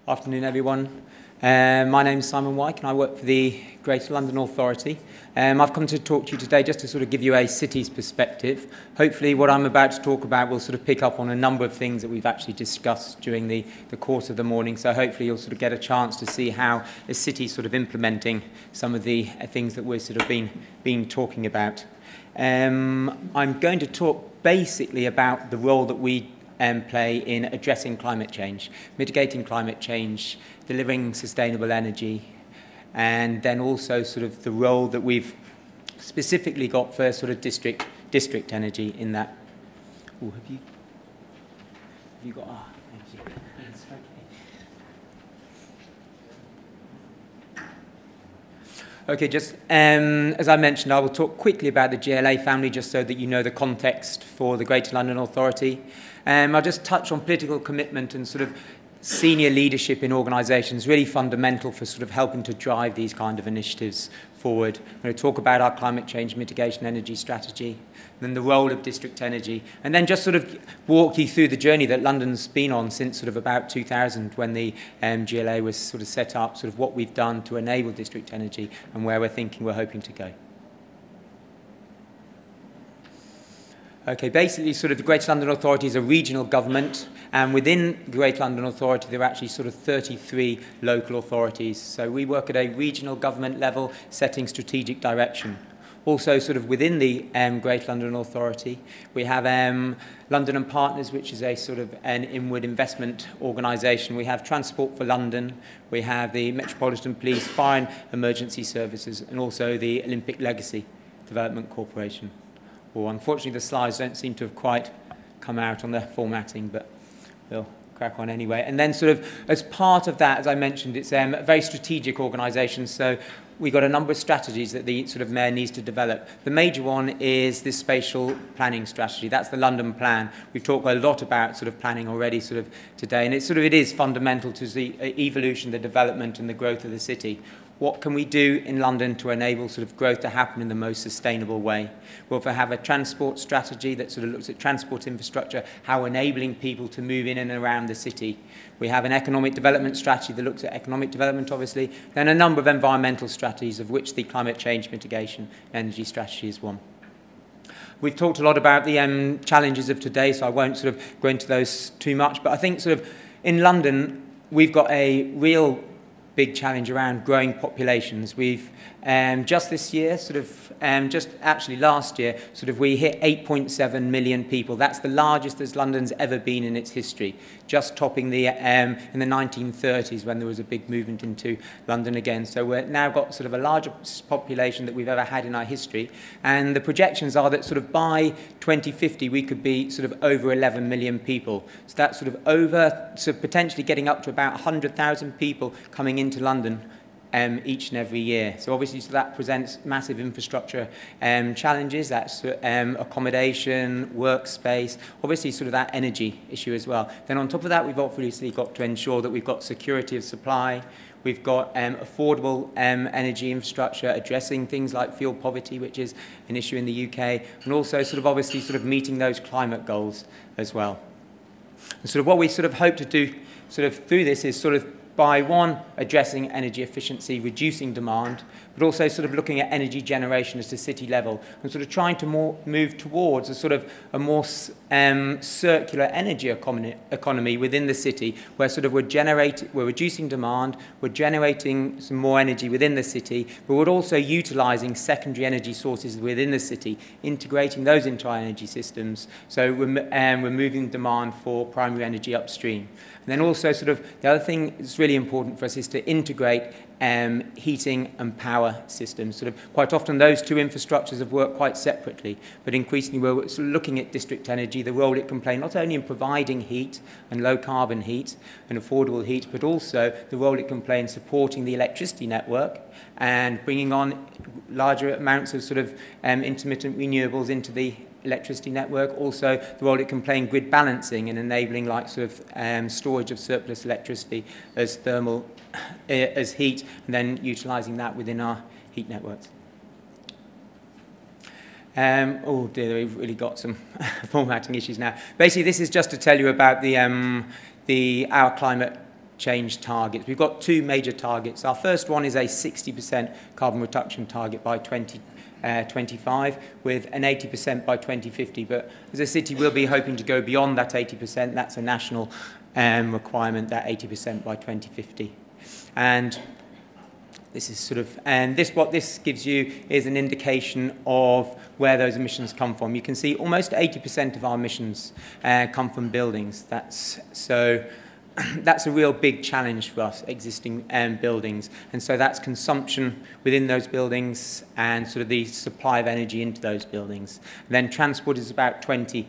Afternoon, everyone. My name is Simon Wyke, and I work for the Greater London Authority. I've come to talk to you today just to sort of give you a city's perspective. Hopefully, what I'm about to talk about will sort of pick up on a number of things that we've actually discussed during the course of the morning. So hopefully, you'll sort of get a chance to see how the city's sort of implementing some of the things that we're sort of been talking about. I'm going to talk basically about the role that we play in addressing climate change, mitigating climate change, delivering sustainable energy, and then also sort of the role that we've specifically got for sort of district energy in that. Ooh, have you got? Ah, thank you. Yes, okay, just as I mentioned, I will talk quickly about the GLA family just so that you know the context for the Greater London Authority. I'll just touch on political commitment and sort of senior leadership in organisations, really fundamental for sort of helping to drive these kind of initiatives forward. I'm going to talk about our climate change mitigation energy strategy, then the role of district energy, and then just sort of walk you through the journey that London's been on since sort of about 2000 when the GLA was sort of set up, sort of what we've done to enable district energy and where we're hoping to go. Okay, basically sort of the Greater London Authority is a regional government, and within the Greater London Authority there are actually sort of 33 local authorities. So we work at a regional government level, setting strategic direction. Also sort of within the Greater London Authority, we have London and Partners, which is a sort of an inward investment organisation. We have Transport for London, we have the Metropolitan Police, Fire and Emergency Services, and also the Olympic Legacy Development Corporation. Well, unfortunately, the slides don't seem to have quite come out on the formatting, but we'll crack on anyway. And then sort of as part of that, as I mentioned, it's a very strategic organisation. So we've got a number of strategies that the sort of mayor needs to develop. The major one is this spatial planning strategy. That's the London plan. We've talked a lot about sort of planning already sort of today, and it is fundamental to the evolution, the development and the growth of the city. What can we do in London to enable sort of growth to happen in the most sustainable way? We'll have a transport strategy that sort of looks at transport infrastructure, how enabling people to move in and around the city. We have an economic development strategy that looks at economic development, obviously. Then a number of environmental strategies, of which the climate change mitigation energy strategy is one. We've talked a lot about the challenges of today, so I won't sort of go into those too much. But I think sort of in London, we've got a real big challenge around growing populations. We've just this year, sort of just actually last year, sort of we hit 8.7 million people. That's the largest as London's ever been in its history, just topping the in the 1930s when there was a big movement into London again. So we've now got sort of a larger population that we've ever had in our history, and the projections are that sort of by 2050 we could be sort of over 11 million people. So that's sort of over, so potentially getting up to about 100,000 people coming into London each and every year. So obviously so that presents massive infrastructure challenges. That's accommodation, workspace, obviously sort of that energy issue as well. Then on top of that, we've obviously got to ensure that we've got security of supply. We've got affordable energy infrastructure, addressing things like fuel poverty, which is an issue in the UK, and also sort of obviously sort of meeting those climate goals as well. And sort of what we sort of hope to do sort of through this is sort of by one, addressing energy efficiency, reducing demand, but also sort of looking at energy generation at a city level and sort of trying to move towards a sort of a more circular energy economy within the city, where sort of we're reducing demand, we're generating some more energy within the city, but we're also utilising secondary energy sources within the city, integrating those into our energy systems. So we're moving demand for primary energy upstream. And then also sort of the other thing that's really important for us is to integrate heating and power systems. Sort of quite often those two infrastructures have worked quite separately, but increasingly we're sort of looking at district energy, the role it can play not only in providing heat and low carbon heat and affordable heat, but also the role it can play in supporting the electricity network and bringing on larger amounts of sort of intermittent renewables into the electricity network, also the role it can play in grid balancing and enabling like sort of storage of surplus electricity as thermal, as heat, and then utilising that within our heat networks. Oh dear, we've really got some formatting issues now. Basically, this is just to tell you about our climate change targets. We've got two major targets. Our first one is a 60% carbon reduction target by 2025 with an 80% by 2050. But as a city, we'll be hoping to go beyond that 80%. That's a national requirement, that 80% by 2050. And this is sort of, and what this gives you is an indication of where those emissions come from. You can see almost 80% of our emissions come from buildings. That's a real big challenge for us, existing buildings. And so that's consumption within those buildings and sort of the supply of energy into those buildings. And then transport is about 20%,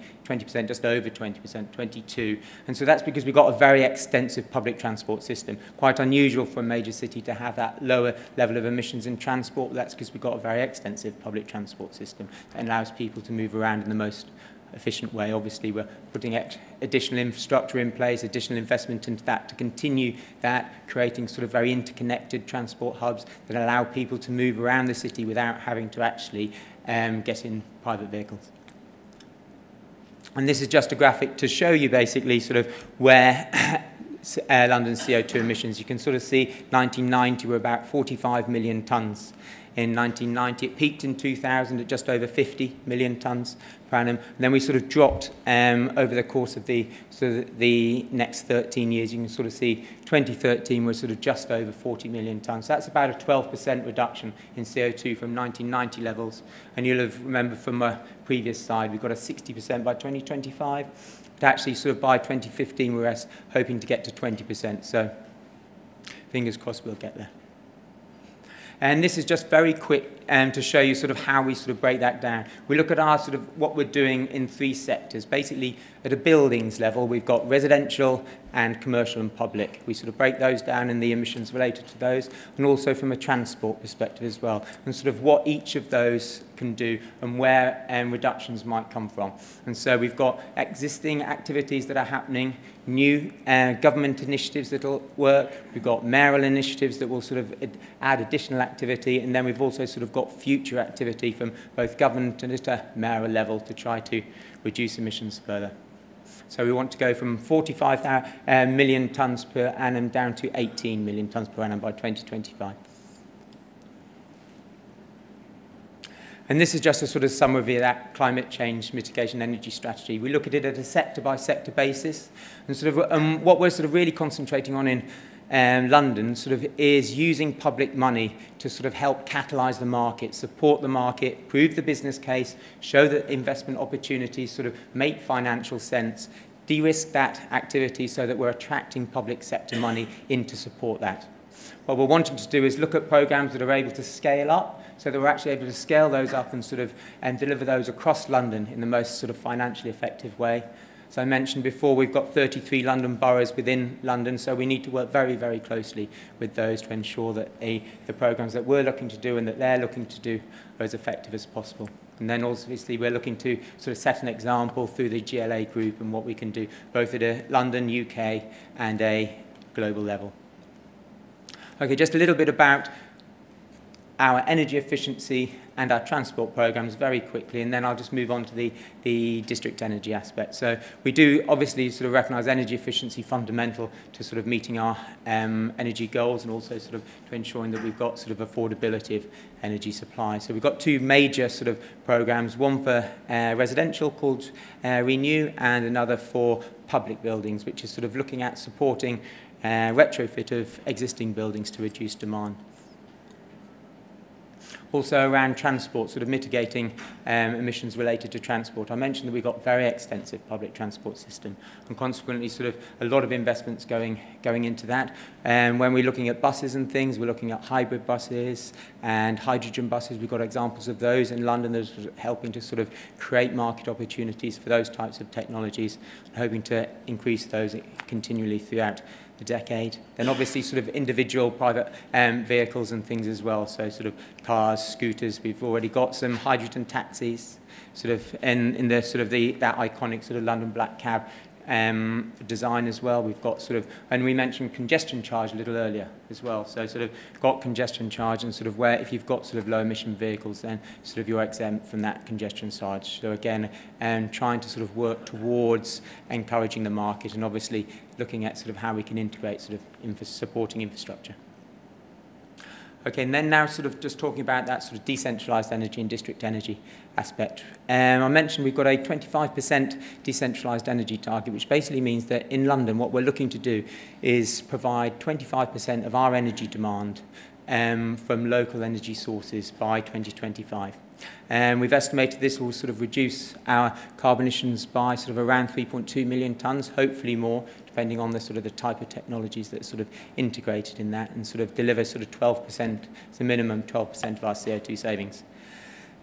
just over 20%, 22%. And so that's because we've got a very extensive public transport system. Quite unusual for a major city to have that lower level of emissions in transport. That's because we've got a very extensive public transport system that allows people to move around in the most efficient way. Obviously, we're putting additional infrastructure in place, additional investment into that to continue that, creating sort of very interconnected transport hubs that allow people to move around the city without having to actually get in private vehicles. And this is just a graphic to show you basically sort of where London's CO2 emissions. You can sort of see 1990 were about 45 million tonnes. In 1990, it peaked in 2000 at just over 50 million tonnes per annum. And then we sort of dropped over the course of the next 13 years. You can sort of see 2013 was sort of just over 40 million tonnes. So that's about a 12% reduction in CO2 from 1990 levels. And you'll have remembered from a previous slide, we've got a 60% by 2025. But actually, sort of by 2015, we're hoping to get to 20%. So fingers crossed we'll get there. And this is just very quick to show you sort of how we sort of break that down. We look at our sort of what we're doing in three sectors. Basically, at a buildings level, we've got residential and commercial and public. We sort of break those down in the emissions related to those, and also from a transport perspective as well, and sort of what each of those can do and where reductions might come from. And so we've got existing activities that are happening, new government initiatives that will work. We've got mayoral initiatives that will sort of add additional activity, and then we've also sort of got future activity from both government and at a mayoral level to try to reduce emissions further. So we want to go from 45 million tonnes per annum down to 18 million tonnes per annum by 2025. And this is just a sort of summary of that climate change mitigation energy strategy. We look at it at a sector-by-sector basis, and sort of what we're sort of really concentrating on in London sort of is using public money to sort of help catalyse the market, support the market, prove the business case, show that investment opportunities sort of make financial sense, de-risk that activity so that we're attracting public sector money in to support that. What we're wanting to do is look at programs that are able to scale up, so that we're actually able to scale those up and sort of deliver those across London in the most sort of financially effective way. As I mentioned before, we've got 33 London boroughs within London, so we need to work very, very closely with those to ensure that the programs that we're looking to do and that they're looking to do are as effective as possible. And then also, obviously, we're looking to sort of set an example through the GLA group and what we can do, both at a London, UK, and a global level. Okay, just a little bit about our energy efficiency and our transport programs very quickly, and then I'll just move on to the district energy aspect. So we do obviously sort of recognise energy efficiency fundamental to sort of meeting our energy goals, and also sort of to ensuring that we've got sort of affordability of energy supply. So we've got two major sort of programs, one for residential called Renew, and another for public buildings, which is sort of looking at supporting retrofit of existing buildings to reduce demand. Also around transport, sort of mitigating emissions related to transport. I mentioned that we've got a very extensive public transport system, and consequently sort of a lot of investments going into that. And when we're looking at buses and things, we're looking at hybrid buses and hydrogen buses. We've got examples of those in London that's helping to sort of create market opportunities for those types of technologies, and hoping to increase those continually throughout the decade. Then obviously sort of individual private vehicles and things as well, so sort of cars, scooters. We've already got some hydrogen taxis sort of in the sort of that iconic sort of London black cab design as well. We've got sort of, and we mentioned congestion charge a little earlier as well. So sort of got congestion charge, and sort of where if you've got sort of low emission vehicles, then sort of you're exempt from that congestion charge. So again, trying to sort of work towards encouraging the market, and obviously looking at sort of how we can integrate sort of supporting infrastructure. Okay, and then now sort of just talking about that sort of decentralised energy and district energy aspect. I mentioned we've got a 25% decentralised energy target, which basically means that in London what we're looking to do is provide 25% of our energy demand from local energy sources by 2025. We've estimated this will sort of reduce our carbon emissions by sort of around 3.2 million tonnes, hopefully more, depending on the sort of the type of technologies that are sort of integrated in that, and sort of deliver sort of 12%, it's a minimum 12% of our CO2 savings.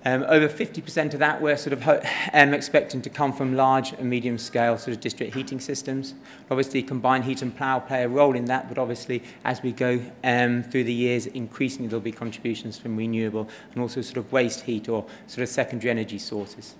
Over 50% of that we're sort of expecting to come from large and medium scale sort of district heating systems. Obviously combined heat and power play a role in that, but obviously as we go through the years, increasingly there'll be contributions from renewable and also sort of waste heat or sort of secondary energy sources.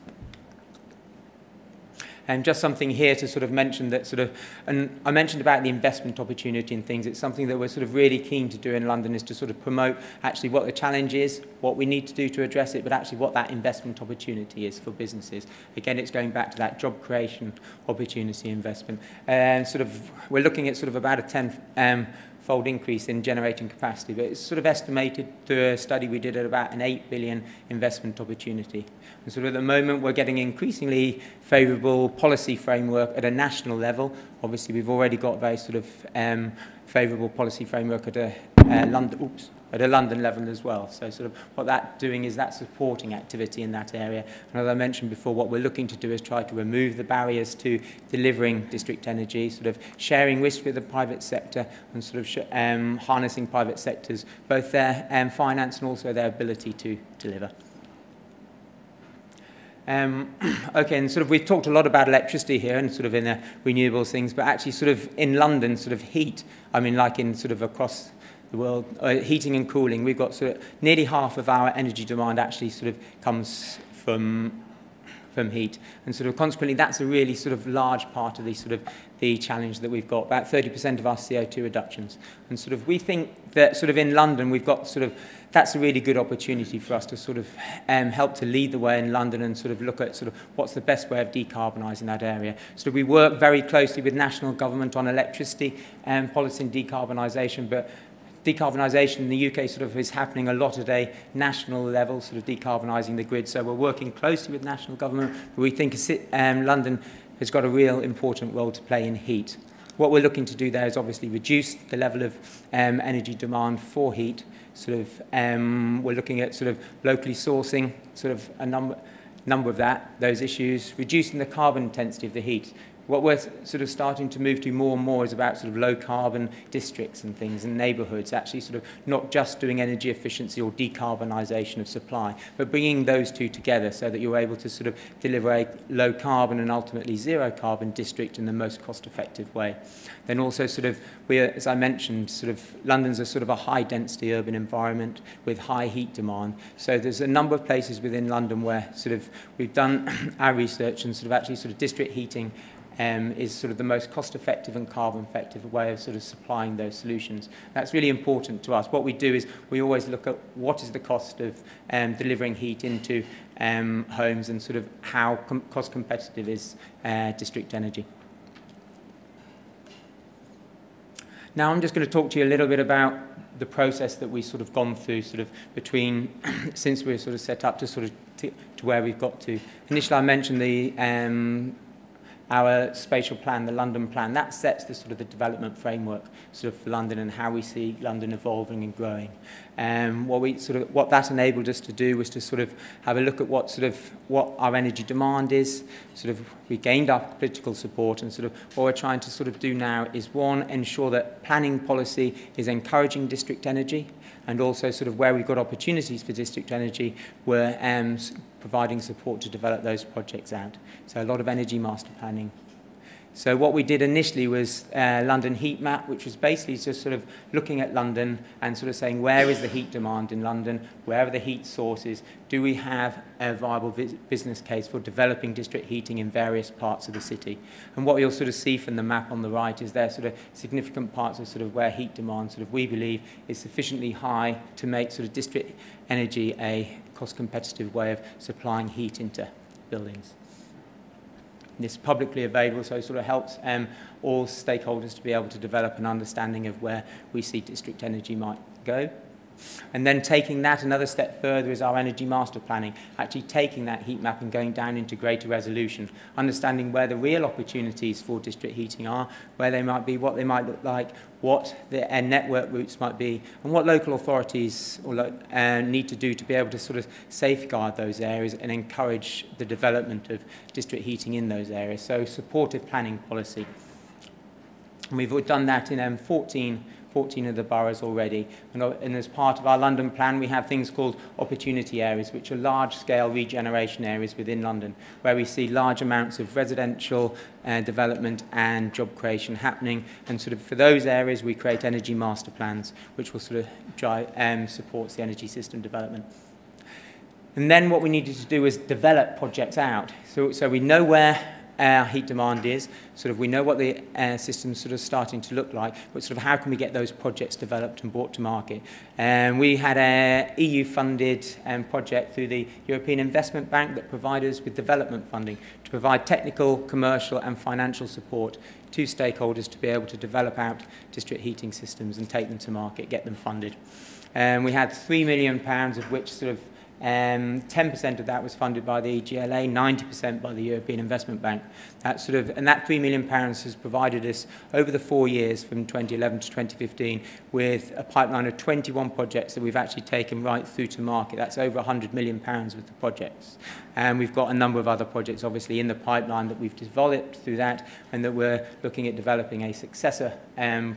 And just something here to sort of mention that sort of, and I mentioned about the investment opportunity and things, it's something that we're sort of really keen to do in London, is to sort of promote actually what the challenge is, what we need to do to address it, but actually what that investment opportunity is for businesses. Again, it's going back to that job creation opportunity investment. And sort of, we're looking at sort of about a 10-fold increase in generating capacity, but it's sort of estimated through a study we did at about an 8 billion investment opportunity. And sort of at the moment we're getting increasingly favourable policy framework at a national level. Obviously we've already got very sort of favourable policy framework at a London level as well. So sort of what that's doing is that supporting activity in that area. And as I mentioned before, what we're looking to do is try to remove the barriers to delivering district energy, sort of sharing risk with the private sector, and sort of harnessing private sectors, both their finance and also their ability to deliver. Okay, and sort of we've talked a lot about electricity here and sort of in the renewables things, but actually sort of in London, sort of heat, I mean like in sort of across the world, heating and cooling, we've got sort of nearly half of our energy demand actually sort of comes from heat, and sort of consequently that's a really sort of large part of the sort of the challenge that we've got, about 30% of our CO2 reductions. And sort of we think that sort of in London we've got sort of, that's a really good opportunity for us to sort of help to lead the way in London and sort of look at sort of what's the best way of decarbonising that area. So we work very closely with national government on electricity and policy and decarbonisation, but decarbonisation in the UK sort of is happening a lot at a national level, sort of decarbonising the grid. So we're working closely with national government, but we think London has got a real important role to play in heat. What we're looking to do there is obviously reduce the level of energy demand for heat. Sort of, we're looking at sort of locally sourcing sort of a number of those issues, reducing the carbon intensity of the heat. What we're sort of starting to move to more and more is about sort of low carbon districts and things and neighbourhoods, actually sort of not just doing energy efficiency or decarbonisation of supply, but bringing those two together so that you're able to sort of deliver a low carbon and ultimately zero carbon district in the most cost effective way. Then also sort of, as I mentioned, sort of London's a sort of a high density urban environment with high heat demand. So there's a number of places within London where sort of we've done our research and sort of actually sort of district heating is sort of the most cost-effective and carbon-effective way of sort of supplying those solutions. That's really important to us. What we do is we always look at what is the cost of delivering heat into homes and sort of how cost-competitive is district energy. Now I'm just going to talk to you a little bit about the process that we've sort of gone through sort of between since we were sort of set up to sort of to where we've got to. Initially I mentioned the our spatial plan, the London plan, that sets the sort of the development framework sort of for London and how we see London evolving and growing. What that enabled us to do was to sort of have a look at what our energy demand is. Sort of we gained our political support, and sort of what we're trying to sort of do now is one, ensure that planning policy is encouraging district energy, and also sort of where we've got opportunities for district energy, we're providing support to develop those projects out. So a lot of energy master planning. So what we did initially was London heat map, which was basically just sort of looking at London and sort of saying where is the heat demand in London, where are the heat sources, do we have a viable business case for developing district heating in various parts of the city. And what you'll sort of see from the map on the right is there sort of significant parts of sort of where heat demand sort of we believe is sufficiently high to make sort of district energy a cost competitive way of supplying heat into buildings. This is publicly available, so it sort of helps all stakeholders to be able to develop an understanding of where we see district energy might go. And then taking that another step further is our energy master planning, actually taking that heat map and going down into greater resolution, understanding where the real opportunities for district heating are, where they might be, what they might look like, what the network routes might be, and what local authorities need to do to be able to sort of safeguard those areas and encourage the development of district heating in those areas. So supportive planning policy. And we've done that in 14 of the boroughs already. And as part of our London plan, we have things called opportunity areas, which are large-scale regeneration areas within London, where we see large amounts of residential development and job creation happening. And sort of for those areas, we create energy master plans, which will sort of drive, supports the energy system development. And then what we needed to do is develop projects out. So we know where our heat demand is, sort of we know what the system's sort of starting to look like, but sort of how can we get those projects developed and brought to market. And we had an EU-funded project through the European Investment Bank that provided us with development funding to provide technical, commercial and financial support to stakeholders to be able to develop out district heating systems and take them to market, get them funded. And we had £3 million, of which sort of 10% of that was funded by the EGLA, 90% by the European Investment Bank. And that £3 million has provided us over the 4 years from 2011 to 2015 with a pipeline of 21 projects that we've actually taken right through to market. That's over £100 million worth of projects. And we've got a number of other projects obviously in the pipeline that we've developed through that, and that we're looking at developing a successor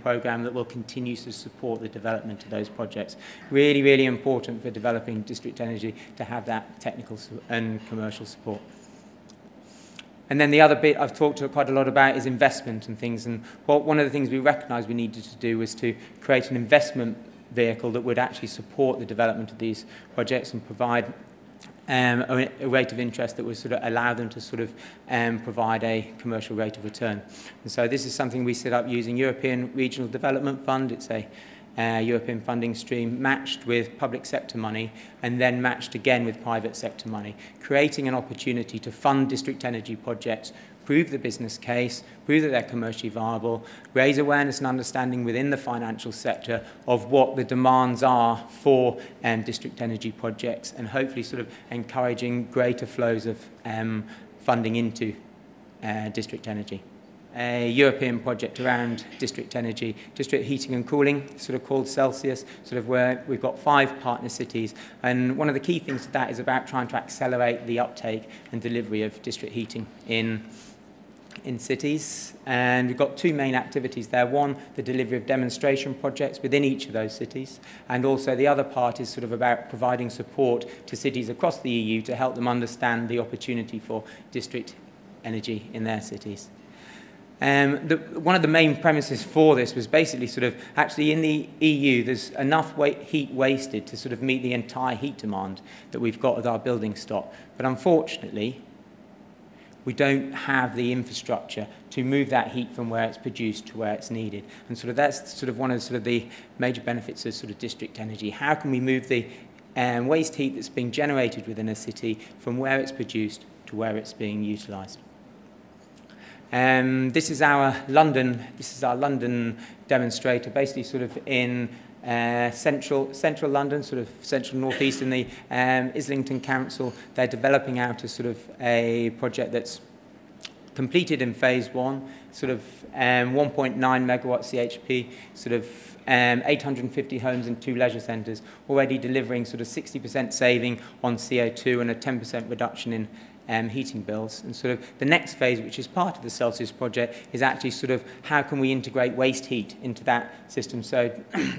programme that will continue to support the development of those projects. Really, really important for developing district energy to have that technical and commercial support. And then the other bit I've talked quite a lot about is investment and things. And one of the things we recognised we needed to do was to create an investment vehicle that would actually support the development of these projects and provide a rate of interest that would sort of allow them to sort of provide a commercial rate of return. And so this is something we set up using European Regional Development Fund. It's a European funding stream matched with public sector money and then matched again with private sector money, creating an opportunity to fund district energy projects, prove the business case, prove that they're commercially viable, raise awareness and understanding within the financial sector of what the demands are for district energy projects, and hopefully sort of encouraging greater flows of funding into district energy. A European project around district energy, district heating and cooling, sort of called Celsius, sort of where we've got 5 partner cities. And one of the key things to that is about trying to accelerate the uptake and delivery of district heating in cities. And we've got 2 main activities there. One, the delivery of demonstration projects within each of those cities. And also the other part is sort of about providing support to cities across the EU to help them understand the opportunity for district energy in their cities. One of the main premises for this was basically sort of actually in the EU there's enough heat wasted to sort of meet the entire heat demand that we've got with our building stock. But unfortunately, we don't have the infrastructure to move that heat from where it's produced to where it's needed. And sort of that's sort of one of the major benefits of sort of district energy. How can we move the waste heat that's being generated within a city from where it's produced to where it's being utilised? This is our London demonstrator, basically sort of in central London, sort of central northeast in the Islington Council. They're developing out a sort of a project that's completed in phase 1, sort of 1.9 megawatt CHP, sort of 850 homes and 2 leisure centres, already delivering sort of 60% saving on CO2 and a 10% reduction in heating bills. And sort of the next phase, which is part of the Celsius project, is actually sort of how can we integrate waste heat into that system. So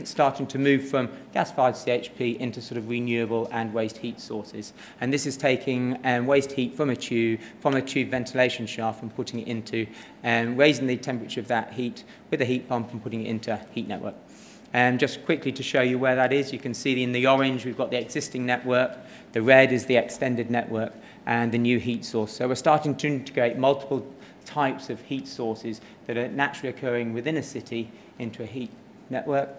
starting to move from gas-fired CHP into sort of renewable and waste heat sources. And this is taking waste heat from a tube ventilation shaft and putting it into, raising the temperature of that heat with a heat pump and putting it into a heat network. And just quickly to show you where that is, you can see in the orange we've got the existing network, the red is the extended network, and the new heat source. So we're starting to integrate multiple types of heat sources that are naturally occurring within a city into a heat network.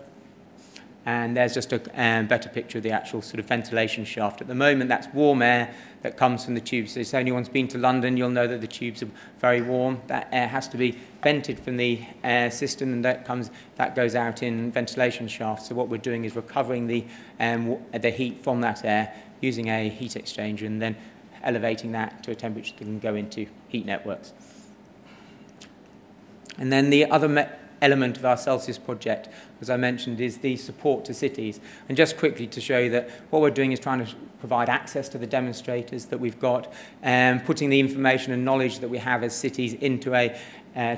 And there's just a better picture of the actual sort of ventilation shaft. At the moment, that's warm air that comes from the tubes. So if anyone's been to London, you'll know that the tubes are very warm. That air has to be vented from the air system, and that goes out in ventilation shafts. So what we're doing is recovering the heat from that air using a heat exchanger and then elevating that to a temperature that can go into heat networks. And then the other element of our Celsius project, as I mentioned, is the support to cities. And just quickly to show you that what we're doing is trying to provide access to the demonstrators that we've got, putting the information and knowledge that we have as cities into a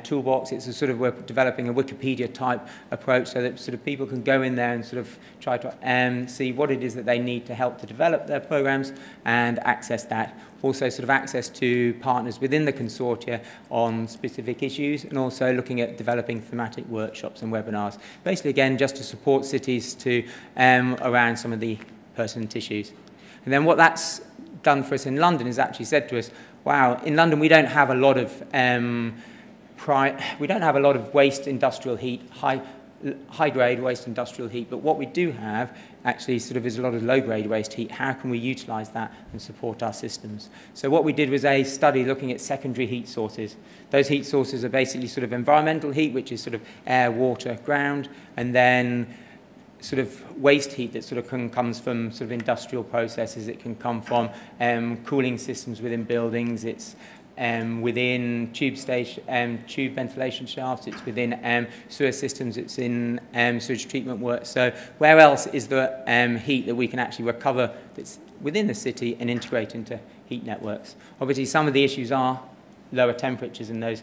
toolbox. It's a sort of, we're developing a Wikipedia type approach so that sort of people can go in there and sort of try to see what it is that they need to help to develop their programs and access that. Also sort of access to partners within the consortia on specific issues, and also looking at developing thematic workshops and webinars. Basically, again, just to support cities to around some of the pertinent issues. And then what that's done for us in London is actually said to us, wow, in London we don't have a lot of waste industrial heat, high-grade waste industrial heat, but what we do have actually sort of is a lot of low-grade waste heat. How can we utilise that and support our systems? So what we did was a study looking at secondary heat sources. Those heat sources are basically sort of environmental heat, which is sort of air, water, ground, and then sort of waste heat that sort of comes from sort of industrial processes. It can come from cooling systems within buildings. It's within tube ventilation shafts, it's within sewer systems, it's in sewage treatment work. So where else is the heat that we can actually recover that's within the city and integrate into heat networks? Obviously, some of the issues are lower temperatures in those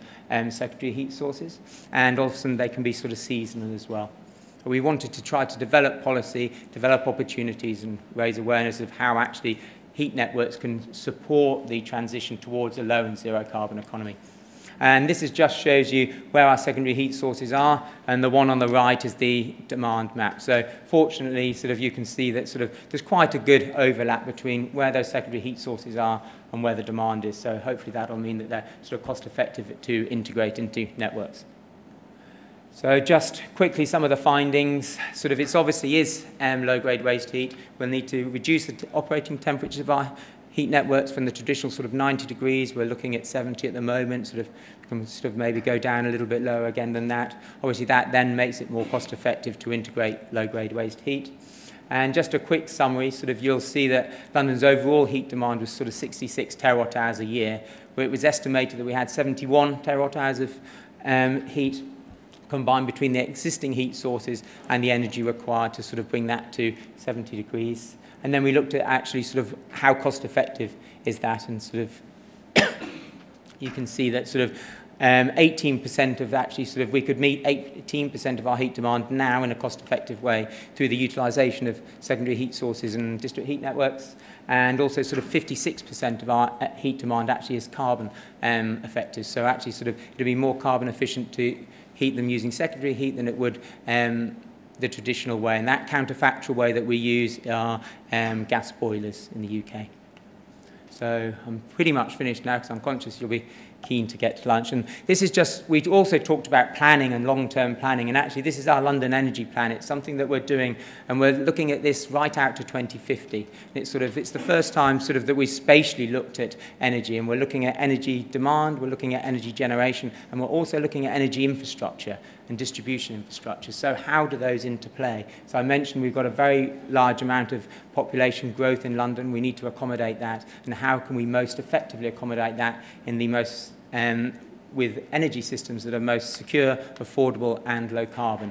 secondary heat sources, and often they can be sort of seasonal as well. We wanted to try to develop policy, develop opportunities, and raise awareness of how actually heat networks can support the transition towards a low and zero carbon economy. And this just shows you where our secondary heat sources are, and the one on the right is the demand map. So fortunately, sort of you can see that sort of there's quite a good overlap between where those secondary heat sources are and where the demand is. So hopefully that'll mean that they're sort of cost effective to integrate into networks. So just quickly, some of the findings. Sort of it obviously is low-grade waste heat. We'll need to reduce the operating temperatures of our heat networks from the traditional sort of 90 degrees. We're looking at 70 at the moment. Sort of maybe go down a little bit lower again than that. Obviously, that then makes it more cost-effective to integrate low-grade waste heat. And just a quick summary, sort of you'll see that London's overall heat demand was sort of 66 terawatt hours a year, where it was estimated that we had 71 terawatt hours of heat combined between the existing heat sources and the energy required to sort of bring that to 70 degrees. And then we looked at actually sort of how cost effective is that, and sort of you can see that sort of 18% of actually sort of we could meet 18% of our heat demand now in a cost effective way through the utilisation of secondary heat sources and district heat networks, and also sort of 56% of our heat demand actually is carbon effective. So actually sort of it'll be more carbon efficient to heat them using secondary heat than it would the traditional way. And that counterfactual way that we use are gas boilers in the UK. So I'm pretty much finished now because I'm conscious you'll be keen to get to lunch. And this is just, we also talked about planning and long-term planning, and actually this is our London Energy Plan. It's something that we're doing, and we're looking at this right out to 2050. It's the first time sort of that we spatially looked at energy, and we're looking at energy demand, we're looking at energy generation, and we're also looking at energy infrastructure and distribution infrastructure. So how do those interplay? So I mentioned we've got a very large amount of population growth in London. We need to accommodate that, and how can we most effectively accommodate that in the most with energy systems that are most secure, affordable, and low carbon.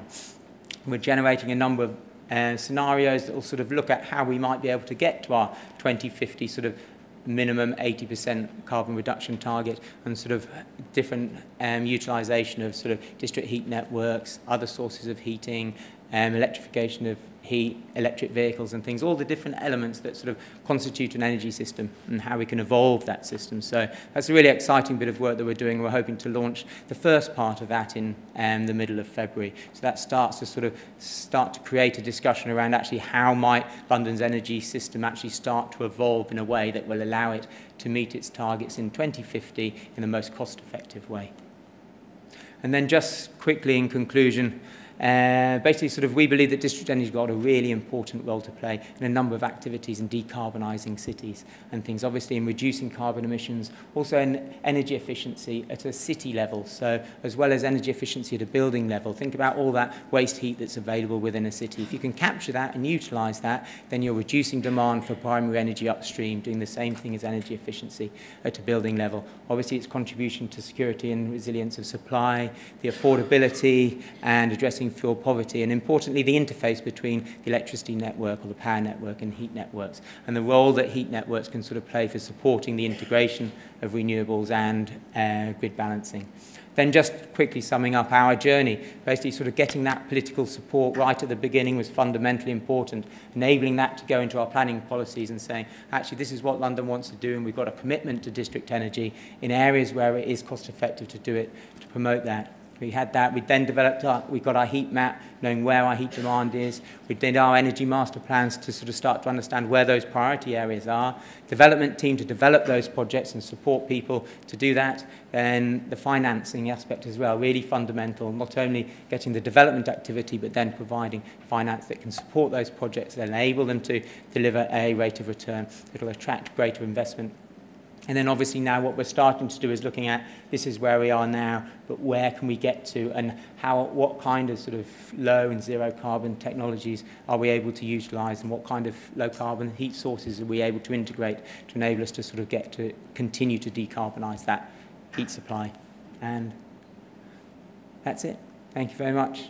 We're generating a number of scenarios that will sort of look at how we might be able to get to our 2050 sort of minimum 80% carbon reduction target, and sort of different utilisation of sort of district heat networks, other sources of heating, electrification of heat, electric vehicles and things, all the different elements that sort of constitute an energy system and how we can evolve that system. So that's a really exciting bit of work that we're doing. We're hoping to launch the first part of that in the middle of February. So that starts to create a discussion around actually how might London's energy system actually start to evolve in a way that will allow it to meet its targets in 2050 in the most cost-effective way. And then just quickly in conclusion, basically sort of we believe that district energy has got a really important role to play in a number of activities in decarbonising cities and things, obviously in reducing carbon emissions, also in energy efficiency at a city level, so as well as energy efficiency at a building level. Think about all that waste heat that's available within a city. If you can capture that and utilise that, then you're reducing demand for primary energy upstream, doing the same thing as energy efficiency at a building level. Obviously its contribution to security and resilience of supply, the affordability and addressing fuel poverty, and importantly the interface between the electricity network or the power network and heat networks, and the role that heat networks can sort of play for supporting the integration of renewables and grid balancing. Then just quickly summing up our journey, basically sort of getting that political support right at the beginning was fundamentally important, enabling that to go into our planning policies and saying, actually this is what London wants to do and we've got a commitment to district energy in areas where it is cost effective to do it, to promote that. We had that. We then developed we got our heat map, knowing where our heat demand is. We did our energy master plans to sort of start to understand where those priority areas are. Development team to develop those projects and support people to do that. Then the financing aspect as well, really fundamental, not only getting the development activity, but then providing finance that can support those projects and enable them to deliver a rate of return that will attract greater investment. And then obviously now what we're starting to do is looking at this is where we are now, but where can we get to, and what kind of sort of low and zero carbon technologies are we able to utilise, and what kind of low carbon heat sources are we able to integrate to enable us to sort of get to continue to decarbonise that heat supply. And that's it. Thank you very much.